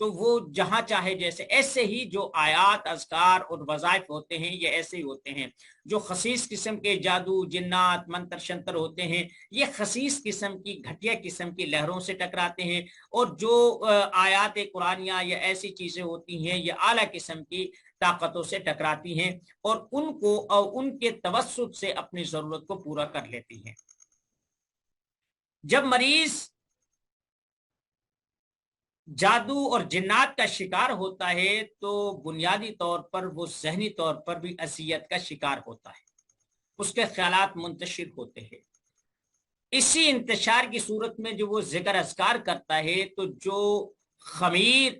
تو وہ جہاں چاہے جیسے، ایسے ہی جو آیات اذکار اور وظائف ہوتے ہیں یہ ایسے ہی ہوتے ہیں۔ جو خسیس قسم کے جادو جنات منتر شنتر ہوتے ہیں یہ خسیس قسم کی گھٹیا قسم کی لہروں سے ٹکراتے ہیں، اور جو آیات قرآنیہ یا ایسی چیزیں ہوتی ہیں یہ اعلیٰ قسم کی طاقتوں سے ٹکراتی ہیں اور ان کو ان کے توسط سے اپنی ضرورت کو پورا کر لیتی ہیں۔ جب مریض جادو اور جنات کا شکار ہوتا ہے تو بنیادی طور پر وہ ذہنی طور پر بھی اذیت کا شکار ہوتا ہے، اس کے خیالات منتشر ہوتے ہیں۔ اسی انتشار کی صورت میں جو وہ ذکر اذکار کرتا ہے تو جو خمیر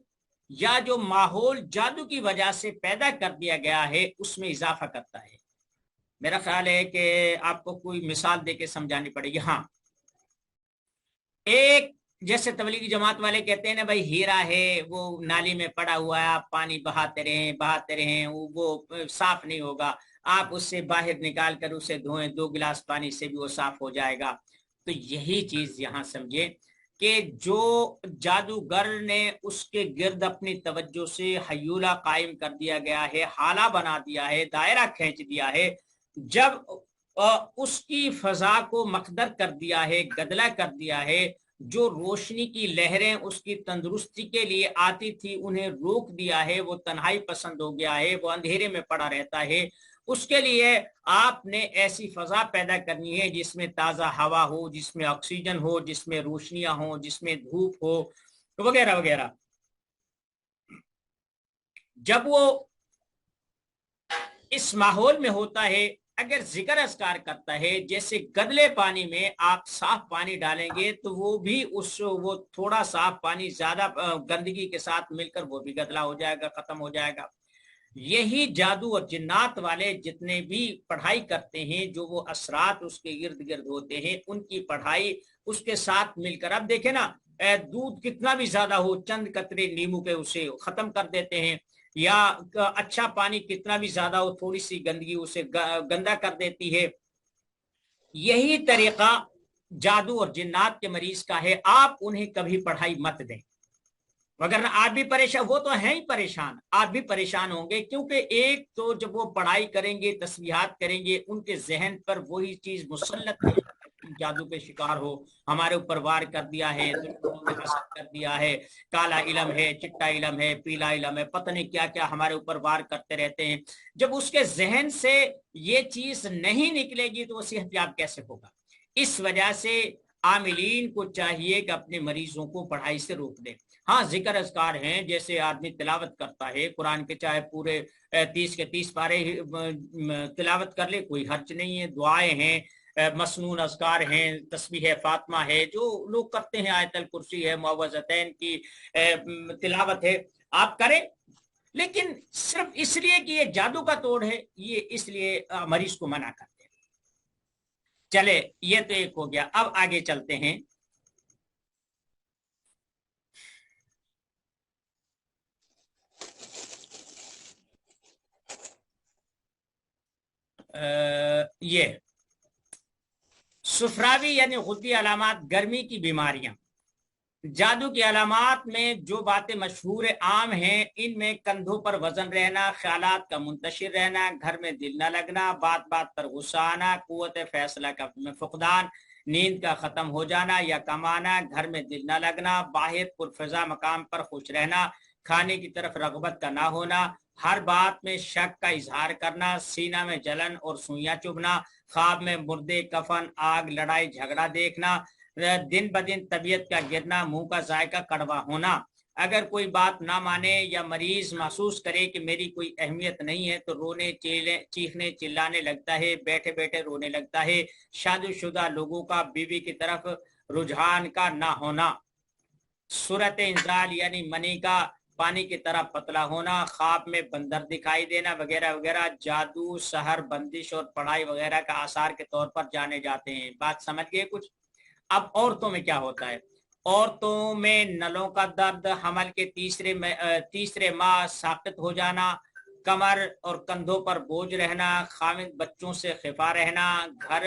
یا جو ماحول جادو کی وجہ سے پیدا کر دیا گیا ہے اس میں اضافہ کرتا ہے۔ میرا خیال ہے کہ آپ کو کوئی مثال دے کے سمجھانی پڑے گی۔ ہاں، ایک جیسے تبلیغی جماعت والے کہتے ہیں نا بھائی ہیرا ہے وہ نالی میں پڑا ہوا ہے، آپ پانی بہاتے رہیں وہ صاف نہیں ہوگا، آپ اس سے باہر نکال کر اسے دھوئیں، 2 گلاس پانی سے بھی وہ صاف ہو جائے گا۔ تو یہی چیز یہاں سمجھے کہ جو جادوگر نے اس کے گرد اپنی توجہ سے حیولہ قائم کر دیا گیا ہے، حالہ بنا دیا ہے، دائرہ کھینچ دیا ہے، جب اس کی فضا کو مقدر کر دیا ہے، گدلا کر دیا ہے، جو روشنی کی لہریں اس کی تندرستی کے لیے آتی تھی انہیں روک دیا ہے، وہ تنہائی پسند ہو گیا ہے، وہ اندھیرے میں پڑا رہتا ہے، اس کے لیے آپ نے ایسی فضا پیدا کرنی ہے جس میں تازہ ہوا ہو، جس میں آکسیجن ہو، جس میں روشنیاں ہوں، جس میں دھوپ ہو، وغیرہ وغیرہ۔ جب وہ اس ماحول میں ہوتا ہے، اگر ذکر اذکار کرتا ہے، جیسے گدلے پانی میں آپ صاف پانی ڈالیں گے تو وہ بھی وہ تھوڑا صاف پانی زیادہ گندگی کے ساتھ مل کر وہ بھی گدلا ہو جائے گا، ختم ہو جائے گا۔ یہی جادو اور جنات والے جتنے بھی پڑھائی کرتے ہیں، جو وہ اثرات اس کے ارد گرد ہوتے ہیں، ان کی پڑھائی اس کے ساتھ مل کر، اب دیکھیں نا دودھ کتنا بھی زیادہ ہو، چند قطرے نیمبو کے اسے ختم کر دیتے ہیں، یا اچھا پانی کتنا بھی زیادہ ہو، تھوڑی سی گندگی اسے گندا کر دیتی ہے۔ یہی طریقہ جادو اور جنات کے مریض کا ہے، آپ انہیں کبھی پڑھائی مت دیں، وگرنہ آپ بھی پریشان، وہ تو ہیں ہی پریشان، آپ بھی پریشان ہوں گے، کیونکہ ایک تو جب وہ پڑھائی کریں گے، تسبیحات کریں گے، ان کے ذہن پر وہی چیز مسلط ہے، جادو کے شکار ہو، ہمارے اوپر وار کر دیا ہے، دشمنوں نے حسد کر دیا ہے، کالا علم ہے، چٹا علم ہے، پیلا علم ہے، پتہ نہیں کیا کیا ہمارے اوپر وار کرتے رہتے ہیں۔ جب اس کے ذہن سے یہ چیز نہیں نکلے گی تو وہ صحت یاب کیسے ہوگا؟ اس وجہ سے عاملین کو چاہیے کہ اپنے مریضوں کو پڑھائی سے روک دیں۔ ہاں، ذکر اذکار ہیں، جیسے آدمی تلاوت کرتا ہے قرآن کے، چاہے پورے 30 کے 30 پارے تلاوت کر لے، کوئی حرج نہیں ہے، دعائیں ہیں، مسنون اذکار ہیں، تسبیح فاطمہ ہے جو لوگ کرتے ہیں، آیت الکرسی ہے، معوذتین کی تلاوت ہے، آپ کریں، لیکن صرف اس لیے کہ یہ جادو کا توڑ ہے، یہ اس لیے مریض کو منع کرتے ہیں۔ چلے، یہ تو ایک ہو گیا، اب آگے چلتے ہیں۔ یہ سفراوی یعنی غدی علامات، گرمی کی بیماریاں۔ جادو کی علامات میں جو باتیں مشہور عام ہیں، ان میں کندھوں پر وزن رہنا، خیالات کا منتشر رہنا، گھر میں دل نہ لگنا، بات بات پر غصہ آنا، قوت فیصلہ کا فقدان، نیند کا ختم ہو جانا یا کم آنا، گھر میں دل نہ لگنا، باہر پرفضا مقام پر خوش رہنا، کھانے کی طرف رغبت کا نہ ہونا، ہر بات میں شک کا اظہار کرنا، سینہ میں جلن اور سوئیاں چبھنا، خواب میں مردے، کفن، آگ، لڑائی جھگڑا دیکھنا، دن بدن طبیعت کا گرنا، منہ کا ذائقہ کڑوا ہونا۔ اگر کوئی بات نہ مانے یا مریض محسوس کرے کہ میری کوئی اہمیت نہیں ہے تو رونے چیخنے چلانے لگتا ہے، بیٹھے بیٹھے رونے لگتا ہے۔ شادی شدہ لوگوں کا بیوی کی طرف رجحان کا نہ ہونا، صورت انزال یعنی منی کا پانی کی طرح پتلا ہونا، خواب میں بندر دکھائی دینا، وغیرہ وغیرہ جادو، سحر، بندش اور پڑھائی وغیرہ کا آثار کے طور پر جانے جاتے ہیں۔ بات سمجھ گئے کچھ؟ اب عورتوں میں کیا ہوتا ہے؟ عورتوں میں نلوں کا درد، حمل کے تیسرے ماہ ساقط ہو جانا، کمر اور کندھوں پر بوجھ رہنا، خامد بچوں سے خفا رہنا، گھر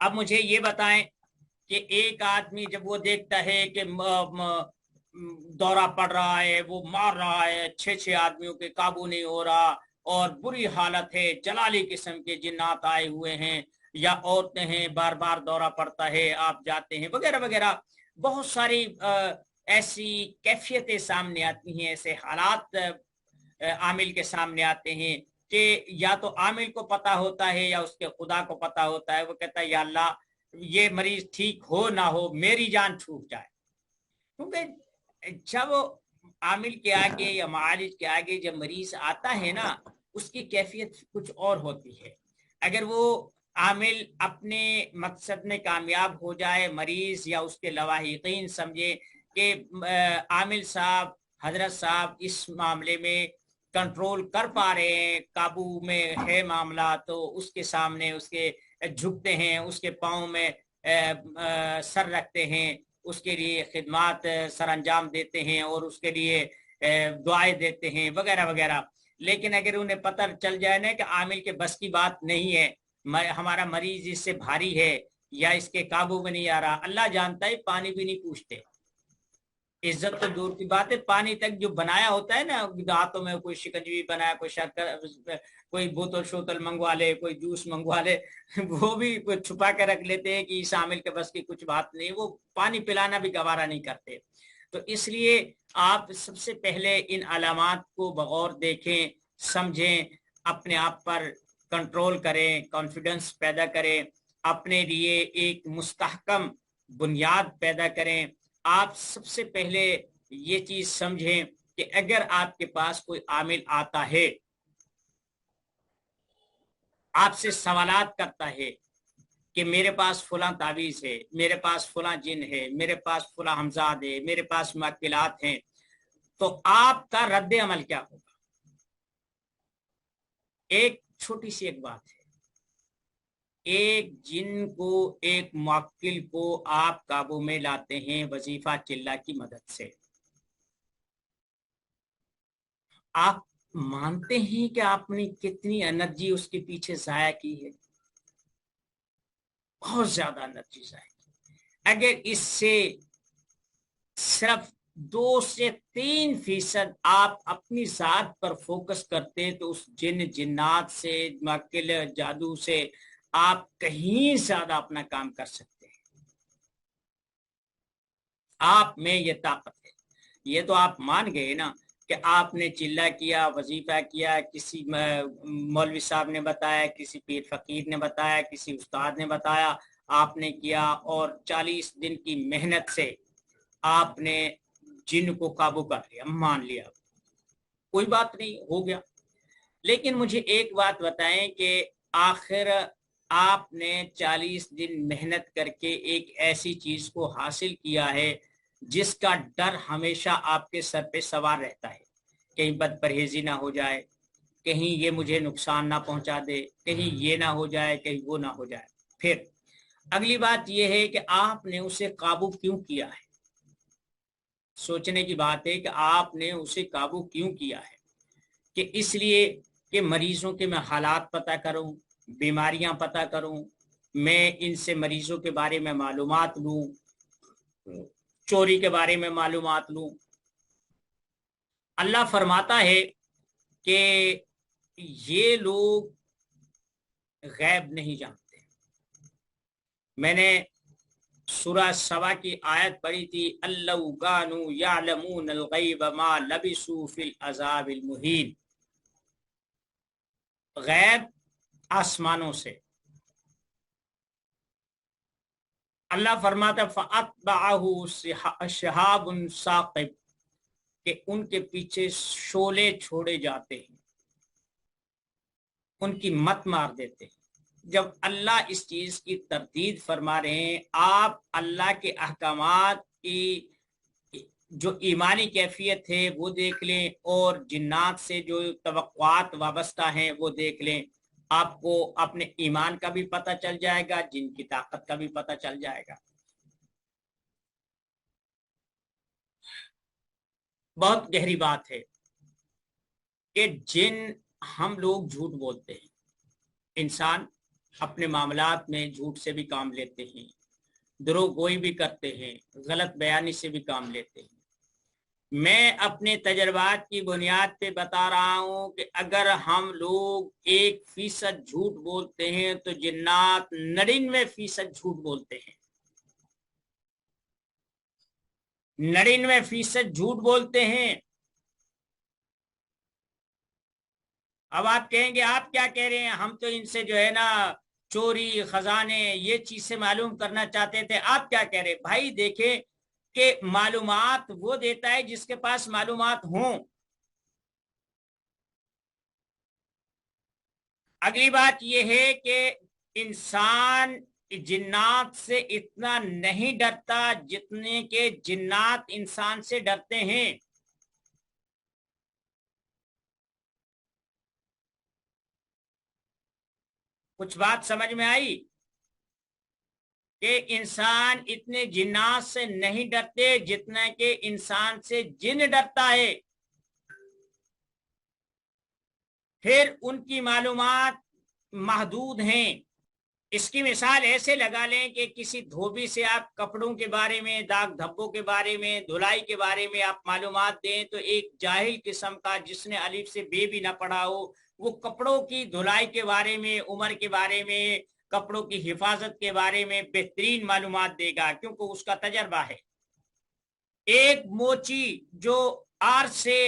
اب مجھے یہ بتائیں کہ ایک آدمی جب وہ دیکھتا ہے کہ دورہ پڑ رہا ہے، وہ مار رہا ہے، 6 آدمیوں کے قابو نہیں ہو رہا اور بری حالت ہے، جلالی قسم کے جنات آئے ہوئے ہیں، یا عورتیں ہیں، بار بار دورہ پڑتا ہے، آپ جاتے ہیں وغیرہ وغیرہ، بہت ساری ایسی کیفیتیں سامنے آتی ہیں، ایسے حالات عامل کے سامنے آتے ہیں کہ یا تو عامل کو پتا ہوتا ہے یا اس کے خدا کو پتا ہوتا ہے، وہ کہتا ہے یا اللہ یہ مریض ٹھیک ہو نہ ہو میری جان چھوٹ جائے. کیونکہ جب عامل کے آگے یا معالج کے آگے جب مریض آتا ہے نا، اس کی کیفیت کچھ اور ہوتی ہے. اگر وہ عامل اپنے مقصد میں کامیاب ہو جائے، مریض یا اس کے لواحقین سمجھے کہ عامل صاحب، حضرت صاحب اس معاملے میں کنٹرول کر پا رہے ہیں، قابو میں ہے معاملہ، تو اس کے سامنے اس کے جھکتے ہیں، اس کے پاؤں میں سر رکھتے ہیں، اس کے لیے خدمات سر انجام دیتے ہیں اور اس کے لیے دعائیں دیتے ہیں وغیرہ وغیرہ. لیکن اگر انہیں پتہ چل جائے نا کہ عامل کے بس کی بات نہیں ہے، ہمارا مریض اس سے بھاری ہے یا اس کے قابو میں نہیں آ رہا، اللہ جانتا ہے پانی بھی نہیں پوچھتے. عزت تو دور کی بات ہے، پانی تک جو بنایا ہوتا ہے نا، ہاتھوں میں کوئی شکنجی بنایا، کوئی شرکت، کوئی بوتل شوتل منگوا لے، کوئی جوس منگوا لے، وہ بھی چھپا کے رکھ لیتے ہیں کہ اس عامل کے بس کی کچھ بات نہیں، وہ پانی پلانا بھی گوارا نہیں کرتے. تو اس لیے آپ سب سے پہلے ان علامات کو بغور دیکھیں، سمجھیں، اپنے آپ پر کنٹرول کریں، کانفیڈنس پیدا کریں، اپنے لیے ایک مستحکم بنیاد پیدا کریں. آپ سب سے پہلے یہ چیز سمجھیں کہ اگر آپ کے پاس کوئی عامل آتا ہے، آپ سے سوالات کرتا ہے کہ میرے پاس فلاں تعویذ ہے، میرے پاس فلاں جن ہے، میرے پاس فلاں ہمزاد ہے، میرے پاس معقلات ہیں، تو آپ کا رد عمل کیا ہوگا؟ ایک چھوٹی سی ایک بات ہے، ایک جن کو، ایک معقل کو آپ قابو میں لاتے ہیں وظیفہ چلہ کی مدد سے. آپ مانتے ہیں کہ آپ نے کتنی انرجی اس کے پیچھے ضائع کی ہے؟ بہت زیادہ انرجی ضائع کی. اگر اس سے صرف 2 سے 3% آپ اپنی ذات پر فوکس کرتے تو اس جنات سے، معقل جادو سے آپ کہیں زیادہ اپنا کام کر سکتے ہیں. آپ میں یہ طاقت ہے. یہ تو آپ مان گئے نا کہ آپ نے چلہ کیا، وظیفہ کیا، کسی مولوی صاحب نے بتایا، کسی پیر فقیر نے بتایا، کسی استاد نے بتایا، آپ نے کیا، اور 40 دن کی محنت سے آپ نے جن کو قابو کر لیا، مان لیا، کوئی بات نہیں، ہو گیا. لیکن مجھے ایک بات بتائیں کہ آخر آپ نے 40 دن محنت کر کے ایک ایسی چیز کو حاصل کیا ہے جس کا ڈر ہمیشہ آپ کے سر پہ سوار رہتا ہے، کہیں بد پرہیزی نہ ہو جائے، کہیں یہ مجھے نقصان نہ پہنچا دے، کہیں یہ نہ ہو جائے، کہیں وہ نہ ہو جائے. پھر اگلی بات یہ ہے کہ آپ نے اسے قابو کیوں کیا ہے؟ سوچنے کی بات ہے کہ آپ نے اسے قابو کیوں کیا ہے. کہ اس لیے کہ مریضوں کے میں حالات پتہ کروں، بیماریاں پتہ کروں، میں ان سے مریضوں کے بارے میں معلومات لوں، چوری کے بارے میں معلومات لوں. اللہ فرماتا ہے کہ یہ لوگ غیب نہیں جانتے. میں نے سورہ سبا کی آیت پڑھی تھی، اللہ کانوا یعلمون الغیب ما لبثوا فی العذاب المہین. غیب آسمانوں سے. اللہ فرماتا فَأَتْبَعَهُ شِهَابٌ ثَاقِبٌ کہ ان کے پیچھے شعلے چھوڑے جاتے ہیں، ان کی مت مار دیتے ہیں. جب اللہ اس چیز کی تردید فرما رہے ہیں، آپ اللہ کے احکامات کی جو ایمانی کیفیت ہے وہ دیکھ لیں، اور جنات سے جو توقعات وابستہ ہیں وہ دیکھ لیں. آپ کو اپنے ایمان کا بھی پتہ چل جائے گا، جن کی طاقت کا بھی پتہ چل جائے گا. بہت گہری بات ہے کہ جن، ہم لوگ جھوٹ بولتے ہیں، انسان اپنے معاملات میں جھوٹ سے بھی کام لیتے ہیں، دروغ گوئی بھی کرتے ہیں، غلط بیانی سے بھی کام لیتے ہیں۔ میں اپنے تجربات کی بنیاد پہ بتا رہا ہوں کہ اگر ہم لوگ 1% جھوٹ بولتے ہیں تو جنات 99% جھوٹ بولتے ہیں، 99% جھوٹ بولتے ہیں۔ اب آپ کہیں گے آپ کیا کہہ رہے ہیں، ہم تو ان سے جو ہے نا چوری خزانے یہ چیز سے معلوم کرنا چاہتے تھے، آپ کیا کہہ رہے ہیں؟ بھائی دیکھیں کہ معلومات وہ دیتا ہے جس کے پاس معلومات ہوں۔ اگلی بات یہ ہے کہ انسان جنات سے اتنا نہیں ڈرتا جتنے کہ جنات انسان سے ڈرتے ہیں۔ کچھ بات سمجھ میں آئی کہ انسان اتنے جنات سے نہیں ڈرتے جتنا کہ انسان سے جن ڈرتا ہے۔ پھر ان کی معلومات محدود ہیں۔ اس کی مثال ایسے لگا لیں کہ کسی دھوبی سے آپ کپڑوں کے بارے میں، داغ دھبوں کے بارے میں، دھلائی کے بارے میں آپ معلومات دیں تو ایک جاہل قسم کا جس نے الف سے بے بھی نہ پڑھا ہو، وہ کپڑوں کی دھلائی کے بارے میں، عمر کے بارے میں، کپڑوں کی حفاظت کے بارے میں بہترین معلومات دے گا، کیونکہ اس کا تجربہ ہے۔ ایک موچی جو آر سے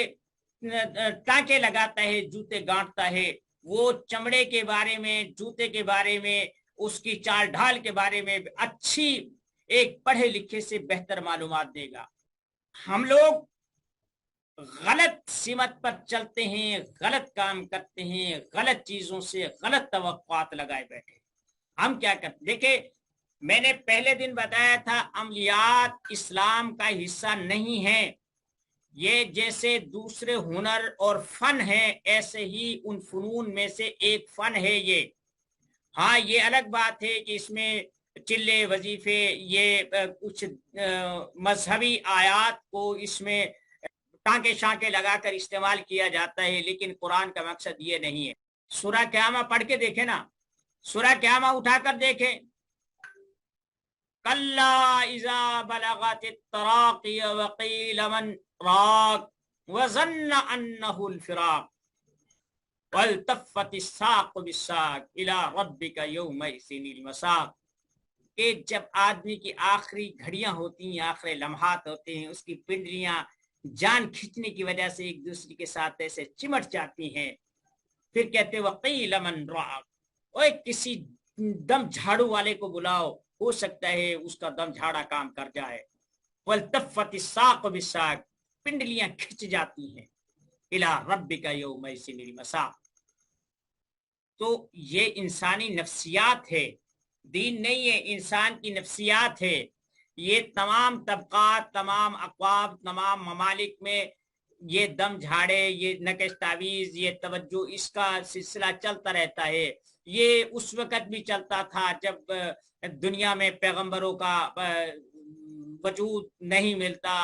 ٹانکے لگاتا ہے، جوتے گانٹتا ہے، وہ چمڑے کے بارے میں، جوتے کے بارے میں، اس کی چال ڈھال کے بارے میں اچھی ایک پڑھے لکھے سے بہتر معلومات دے گا۔ ہم لوگ غلط سمت پر چلتے ہیں، غلط کام کرتے ہیں، غلط چیزوں سے غلط توقعات لگائے بیٹھے۔ ہم کیا کرتے دیکھیں، میں نے پہلے دن بتایا تھا عملیات اسلام کا حصہ نہیں ہے۔ یہ جیسے دوسرے ہنر اور فن ہے، ایسے ہی ان فنون میں سے ایک فن ہے یہ۔ ہاں یہ الگ بات ہے کہ اس میں چلے وظیفے، یہ کچھ مذہبی آیات کو اس میں ٹانکے شانکے لگا کر استعمال کیا جاتا ہے، لیکن قرآن کا مقصد یہ نہیں ہے۔ سورہ قیامہ پڑھ کے دیکھیں نا، سورہ قیامہ اٹھا کر دیکھیں، کلا اذا بلغت التراقی وقیل من راق وظن انہ الفراق والتفت الساق بالساق الى ربک یومئذ المساق، کہ جب آدمی کی آخری گھڑیاں ہوتی ہیں، آخری لمحات ہوتے ہیں، اس کی پنڈلیاں جان کھینچنے کی وجہ سے ایک دوسرے کے ساتھ ایسے چمٹ جاتی ہیں، پھر کہتے وقیل من راق، اوے کسی دم جھاڑو والے کو بلاؤ، ہو سکتا ہے اس کا دم جھاڑا کام کر جائے۔ والتفت الساق بالساق، پنڈلیاں کھچ جاتی ہیں، الی ربک یومئذ المساق۔ تو یہ انسانی نفسیات ہے، دین نہیں ہے، انسان کی نفسیات ہے۔ یہ تمام طبقات، تمام اقوام، تمام ممالک میں یہ دم جھاڑے، یہ نقش تعویذ، یہ توجہ، اس کا سلسلہ چلتا رہتا ہے۔ یہ اس وقت بھی چلتا تھا جب دنیا میں پیغمبروں کا وجود نہیں ملتا،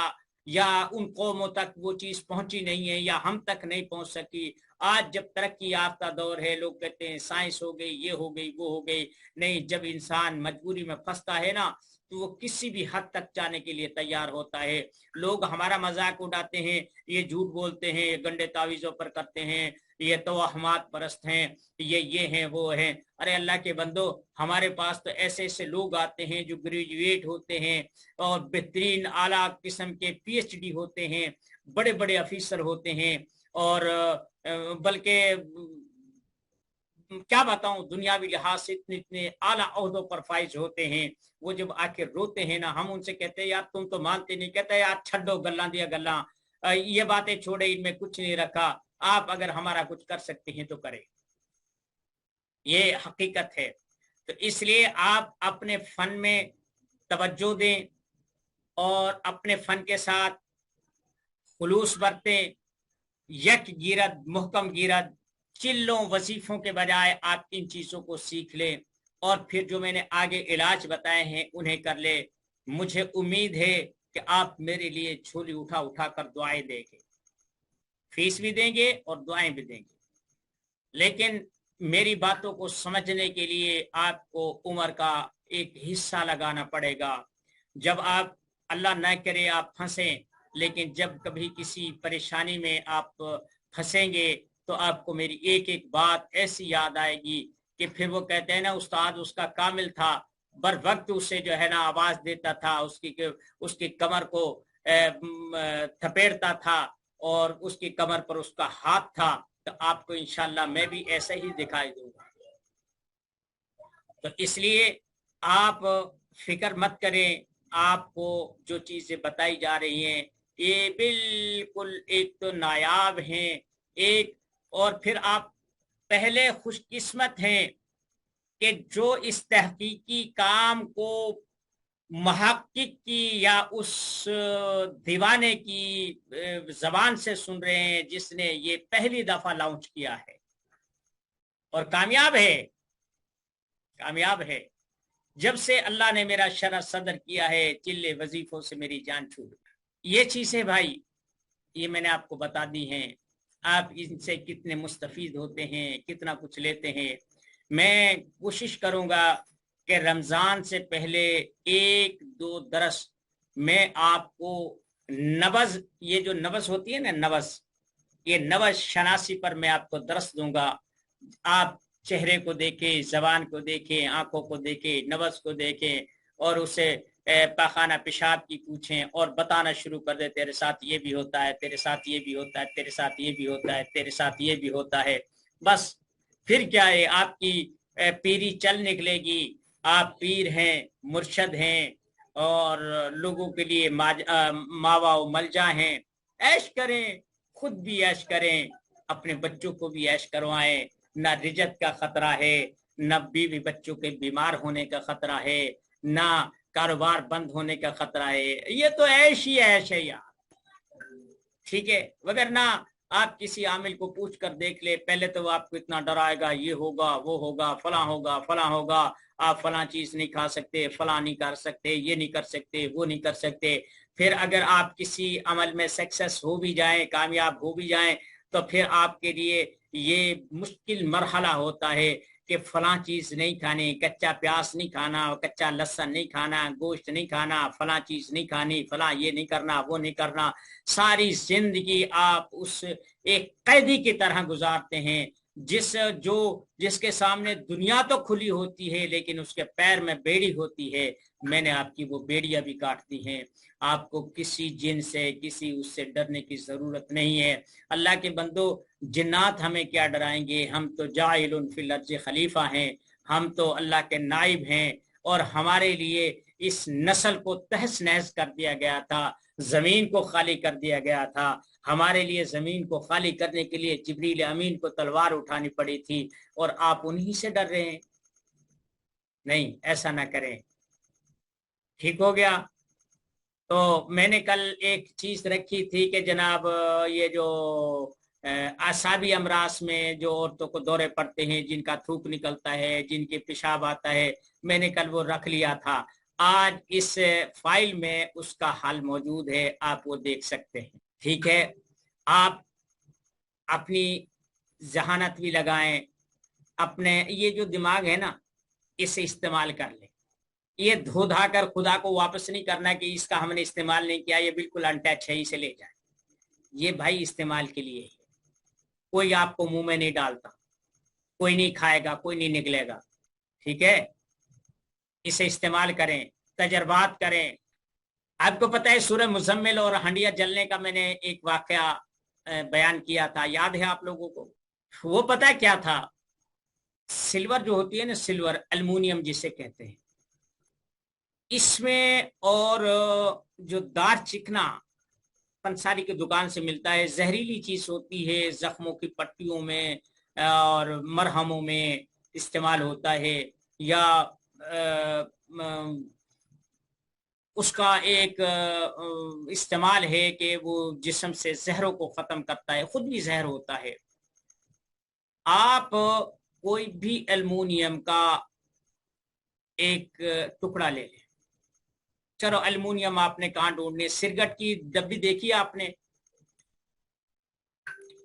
یا ان قوموں تک وہ چیز پہنچی نہیں ہے، یا ہم تک نہیں پہنچ سکی۔ آج جب ترقی یافتہ دور ہے، لوگ کہتے ہیں سائنس ہو گئی، یہ ہو گئی، وہ ہو گئی۔ نہیں، جب انسان مجبوری میں پھنستا ہے نا تو وہ کسی بھی حد تک جانے کے لیے تیار ہوتا ہے۔ لوگ ہمارا مذاق اڑاتے ہیں، یہ جھوٹ بولتے ہیں، یہ گنڈے تعویذوں پر کرتے ہیں، یہ توہمات پرست ہیں، یہ ہیں، وہ ہیں۔ ارے اللہ کے بندو، ہمارے پاس تو ایسے ایسے لوگ آتے ہیں جو گریجویٹ ہوتے ہیں اور بہترین اعلیٰ قسم کے پی ایچ ڈی ہوتے ہیں، بڑے بڑے افیسر ہوتے ہیں، اور بلکہ کیا بتاؤں، دنیاوی لحاظ سے اتنے اتنے اعلیٰ عہدوں پر فائز ہوتے ہیں۔ وہ جب آ کے روتے ہیں نا، ہم ان سے کہتے ہیں یار تم تو مانتے نہیں، کہتے یار چھڈو گلاں دیا گلاں، یہ باتیں چھوڑے، ان میں کچھ نہیں رکھا، آپ اگر ہمارا کچھ کر سکتے ہیں تو کریں۔ یہ حقیقت ہے۔ تو اس لیے آپ اپنے فن میں توجہ دیں اور اپنے فن کے ساتھ خلوص برتیں، یک گیرد محکم گیرد، چلوں وظیفوں کے بجائے آپ ان چیزوں کو سیکھ لیں، اور پھر جو میں نے آگے علاج بتائے ہیں انہیں کر لے۔ مجھے امید ہے کہ آپ میرے لیے جھولی اٹھا اٹھا کر دعائیں دیں گے، فیس بھی دیں گے اور دعائیں بھی دیں گے، لیکن میری باتوں کو سمجھنے کے لیے آپ کو عمر کا ایک حصہ لگانا پڑے گا. جب آپ اللہ نہ کرے آپ پھنسیں، لیکن جب کبھی کسی پریشانی میں آپ پھنسیں گے تو آپ کو میری ایک ایک بات ایسی یاد آئے گی کہ پھر وہ کہتے ہیں نا استاد اس کا کامل تھا، بر وقت اسے جو ہے نا آواز دیتا تھا، اس کی کمر کو تھپیڑتا تھا اور اس کی کمر پر اس کا ہاتھ تھا. تو آپ کو انشاءاللہ میں بھی ایسا ہی دکھائی دوں گا. تو اس لیے آپ فکر مت کریں. آپ کو جو چیزیں بتائی جا رہی ہیں یہ بالکل ایک تو نایاب ہیں، ایک اور پھر آپ پہلے خوش قسمت ہیں کہ جو اس تحقیقی کام کو محقق کی یا اس دیوانے کی زبان سے سن رہے ہیں جس نے یہ پہلی دفعہ لانچ کیا ہے اور کامیاب ہے. کامیاب ہے. جب سے اللہ نے میرا شرح صدر کیا ہے چلے وظیفوں سے میری جان چھوٹ. یہ چیزیں بھائی یہ میں نے آپ کو بتا دی ہیں. آپ ان سے کتنے مستفید ہوتے ہیں، کتنا کچھ لیتے ہیں. میں کوشش کروں گا کہ رمضان سے پہلے ایک دو درس میں آپ کو نبض، یہ جو نبض ہوتی ہے نا نبض، یہ نبض شناسی پر میں آپ کو درس دوں گا. آپ چہرے کو دیکھیں، زبان کو دیکھیں، آنکھوں کو دیکھیں، نبض کو دیکھیں اور اسے پاخانہ پیشاب کی پوچھیں اور بتانا شروع کر دے تیرے ساتھ یہ بھی ہوتا ہے، تیرے ساتھ یہ بھی ہوتا ہے، تیرے ساتھ یہ بھی ہوتا ہے، تیرے ساتھ یہ بھی ہوتا ہے. بس پھر کیا ہے، آپ کی پیری چل نکلے گی. آپ پیر ہیں، مرشد ہیں اور لوگوں کے لیے ماوا و ملجا ہیں. عیش کریں، خود بھی عیش کریں، اپنے بچوں کو بھی عیش کروائیں. نہ رجت کا خطرہ ہے، نہ بیوی بچوں کے بیمار ہونے کا خطرہ ہے، نہ کاروبار بند ہونے کا خطرہ ہے. یہ تو عیش ہی عیش ہے یار. ٹھیک ہے، وگرنہ آپ کسی عامل کو پوچھ کر دیکھ لے، پہلے تو وہ آپ کو اتنا ڈرائے گا یہ ہوگا وہ ہوگا فلاں ہوگا فلاں ہوگا، آپ فلاں چیز نہیں کھا سکتے، فلاں نہیں کر سکتے، یہ نہیں کر سکتے، وہ نہیں کر سکتے. پھر اگر آپ کسی عمل میں سکسیس ہو بھی جائیں، کامیاب ہو بھی جائیں، تو پھر آپ کے لیے یہ مشکل مرحلہ ہوتا ہے کہ فلاں چیز نہیں کھانی، کچا پیاز نہیں کھانا، کچا لہسن نہیں کھانا، گوشت نہیں کھانا، فلاں چیز نہیں کھانی، فلاں یہ نہیں کرنا، وہ نہیں کرنا. ساری زندگی آپ اس ایک قیدی کی طرح گزارتے ہیں جس کے سامنے دنیا تو کھلی ہوتی ہے لیکن اس کے پیر میں بیڑی ہوتی ہے. میں نے آپ کی وہ بیڑیاں بھی کاٹ دی ہیں. آپ کو کسی جن سے کسی اس سے ڈرنے کی ضرورت نہیں ہے. اللہ کے بندو، جنات ہمیں کیا ڈرائیں گے؟ ہم تو جاعل فی الارض خلیفہ ہیں، ہم تو اللہ کے نائب ہیں اور ہمارے لیے اس نسل کو تہس نہس کر دیا گیا تھا، زمین کو خالی کر دیا گیا تھا. ہمارے لیے زمین کو خالی کرنے کے لیے جبریل امین کو تلوار اٹھانی پڑی تھی اور آپ انہی سے ڈر رہے ہیں. نہیں، ایسا نہ کریں. ٹھیک ہو گیا؟ تو میں نے کل ایک چیز رکھی تھی کہ جناب یہ جو اعصابی امراض میں جو عورتوں کو دورے پڑتے ہیں، جن کا تھوک نکلتا ہے، جن کے پیشاب آتا ہے، میں نے کل وہ رکھ لیا تھا. آج اس فائل میں اس کا حل موجود ہے، آپ وہ دیکھ سکتے ہیں. ٹھیک ہے، آپ اپنی ذہانت بھی لگائیں، اپنے یہ جو دماغ ہے نا اسے استعمال کر لیں. یہ دھو دھا کر خدا کو واپس نہیں کرنا کہ اس کا ہم نے استعمال نہیں کیا، یہ بالکل انٹچ ہے، اسے لے جائیں. یہ بھائی استعمال کے لیے ہے، کوئی آپ کو منہ میں نہیں ڈالتا، کوئی نہیں کھائے گا، کوئی نہیں نکلے گا. ٹھیک ہے، اسے استعمال کریں، تجربات کریں. آپ کو پتہ ہے سورہ مزمل اور ہنڈیا جلنے کا میں نے ایک واقعہ بیان کیا تھا، یاد ہے آپ لوگوں کو؟ وہ پتہ کیا تھا؟ سلور جو ہوتی ہے نا، سلور المونیم جسے کہتے ہیں، اس میں اور جو دار چکنا پنساری کی دکان سے ملتا ہے، زہریلی چیز ہوتی ہے، زخموں کی پٹیوں میں اور مرہموں میں استعمال ہوتا ہے، یا اس کا ایک استعمال ہے کہ وہ جسم سے زہروں کو ختم کرتا ہے، خود بھی زہر ہوتا ہے. آپ کوئی بھی المونیم کا ایک ٹکڑا لے لیں. چلو المونیم آپ نے کہاں ڈھونڈنے، سرگٹ کی ڈبی دیکھی آپ نے؟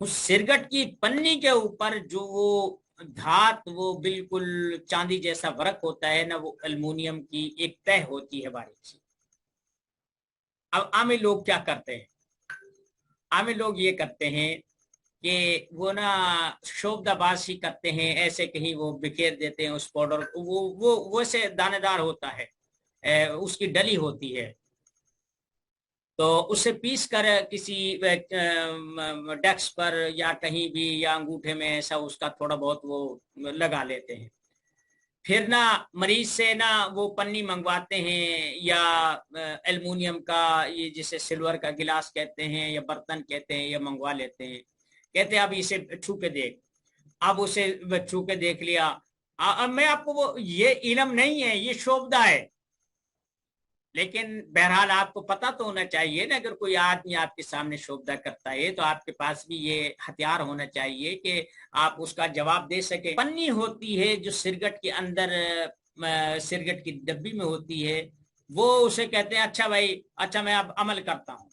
اس سرگٹ کی پنی کے اوپر جو وہ دھات وہ بالکل چاندی جیسا ورق ہوتا ہے نہ وہ المونیم کی ایک تہ ہوتی ہے باریک سی. اب عام لوگ کیا کرتے ہیں؟ عام لوگ یہ کرتے ہیں کہ وہ نا شوبدہ بازی کرتے ہیں، ایسے کہیں وہ بکھیر دیتے ہیں اس پاؤڈر کو. وہ ویسے دانے دار ہوتا ہے، اس کی ڈلی ہوتی ہے، تو اسے پیس کر کسی ڈیسک پر یا کہیں بھی یا انگوٹھے میں ایسا اس کا تھوڑا بہت وہ لگا لیتے ہیں. پھر نہ مریض سے نہ وہ پنی منگواتے ہیں یا ایلومینیم کا، یہ جسے سلور کا گلاس کہتے ہیں یا برتن کہتے ہیں، یہ منگوا لیتے ہیں. کہتے ہیں اب اسے چھو کے دیکھ. اب اسے چھو کے دیکھ لیا. اب میں آپ کو وہ یہ علم نہیں ہے، یہ شوبدہ ہے، لیکن بہرحال آپ کو پتا تو ہونا چاہیے نا. اگر کوئی آدمی آپ کے سامنے شوبدہ کرتا ہے تو آپ کے پاس بھی یہ ہتھیار ہونا چاہیے کہ آپ اس کا جواب دے سکیں. پنی ہوتی ہے جو سرگٹ کے اندر، سرگٹ کی ڈبی میں ہوتی ہے، وہ اسے کہتے ہیں اچھا بھائی، اچھا میں اب عمل کرتا ہوں،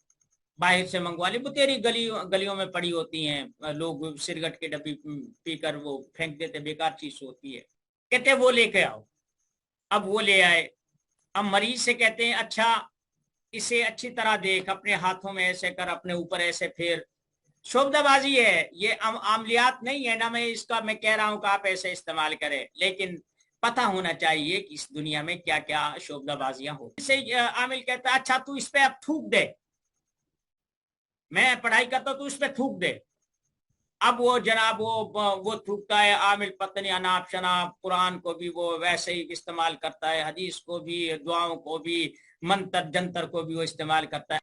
باہر سے منگوا لی. وہ تیری گلیوں میں پڑی ہوتی ہیں، لوگ سرگٹ کی ڈبی پی کر وہ پھینک دیتے، بیکار چیز ہوتی ہے. کہتے ہیں وہ لے کے آؤ. اب وہ لے آئے. اب مریض سے کہتے ہیں اچھا اسے اچھی طرح دیکھ، اپنے ہاتھوں میں ایسے کر، اپنے اوپر ایسے پھیر. شوبدہ بازی ہے یہ، عملیات نہیں ہے نا. میں اس کا میں کہہ رہا ہوں کہ آپ ایسے استعمال کریں، لیکن پتہ ہونا چاہیے کہ اس دنیا میں کیا کیا شوبدہ بازیاں ہوتی. اسے عامل کہتا ہے اچھا تو اس پہ اب تھوک دے، میں پڑھائی کرتا ہوں تو اس پہ تھوک دے. اب وہ جناب وہ تھوکتا ہے. عامل پتنی اناپ شناپ قرآن کو بھی وہ ویسے ہی استعمال کرتا ہے، حدیث کو بھی، دعاؤں کو بھی، منتر جنتر کو بھی وہ استعمال کرتا ہے.